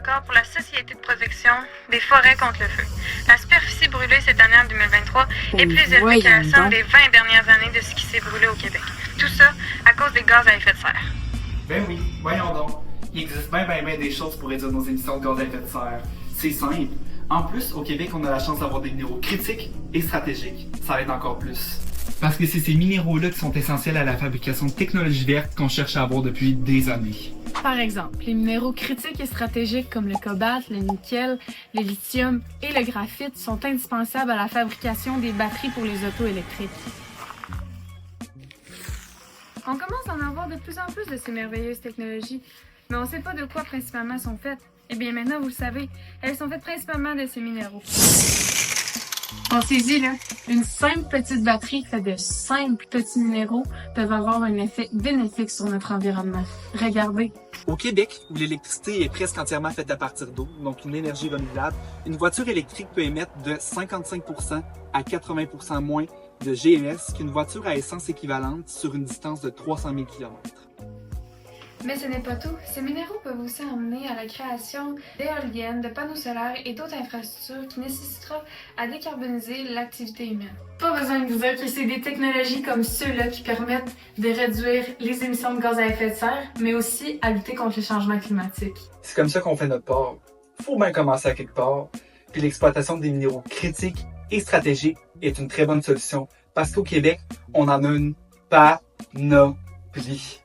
record pour la Société de protection des forêts contre le feu. La superficie brûlée cette année en 2023 est plus élevée que la somme des 20 dernières années de ce qui s'est brûlé au Québec. Tout ça à cause des gaz à effet de serre. Ben oui, voyons donc. Il existe bien des choses pour réduire nos émissions de gaz à effet de serre. C'est simple. En plus, au Québec, on a la chance d'avoir des minéraux critiques et stratégiques. Ça aide encore plus. Parce que c'est ces minéraux-là qui sont essentiels à la fabrication de technologies vertes qu'on cherche à avoir depuis des années. Par exemple, les minéraux critiques et stratégiques comme le cobalt, le nickel, le lithium et le graphite sont indispensables à la fabrication des batteries pour les autos électriques. On commence à en avoir de plus en plus de ces merveilleuses technologies, mais on ne sait pas de quoi principalement elles sont faites. Eh bien maintenant, vous le savez, elles sont faites principalement de ces minéraux. Pensez-y, là, une simple petite batterie faite de simples petits minéraux peuvent avoir un effet bénéfique sur notre environnement. Regardez. Au Québec, où l'électricité est presque entièrement faite à partir d'eau, donc une énergie renouvelable, une voiture électrique peut émettre de 55% à 80% moins de GMS qu'une voiture à essence équivalente sur une distance de 300 000 km. Mais ce n'est pas tout. Ces minéraux peuvent aussi emmener à la création d'éoliennes, de panneaux solaires et d'autres infrastructures qui nécessitera à décarboniser l'activité humaine. Pas besoin de vous dire que c'est des technologies comme ceux-là qui permettent de réduire les émissions de gaz à effet de serre, mais aussi à lutter contre le changement climatique. C'est comme ça qu'on fait notre part. Faut bien commencer à quelque part. Puis l'exploitation des minéraux critiques et stratégiques est une très bonne solution parce qu'au Québec, on en a une panoplie.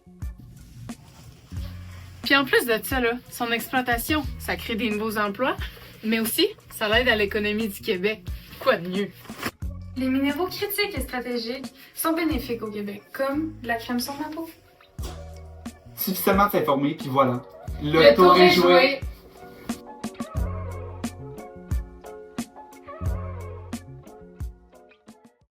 Puis en plus de ça, là, son exploitation, ça crée des nouveaux emplois, mais aussi, ça l'aide à l'économie du Québec. Quoi de mieux? Les minéraux critiques et stratégiques sont bénéfiques au Québec, comme la crème sur ma peau. Suffisamment de s'informer, puis voilà. Le tour est joué.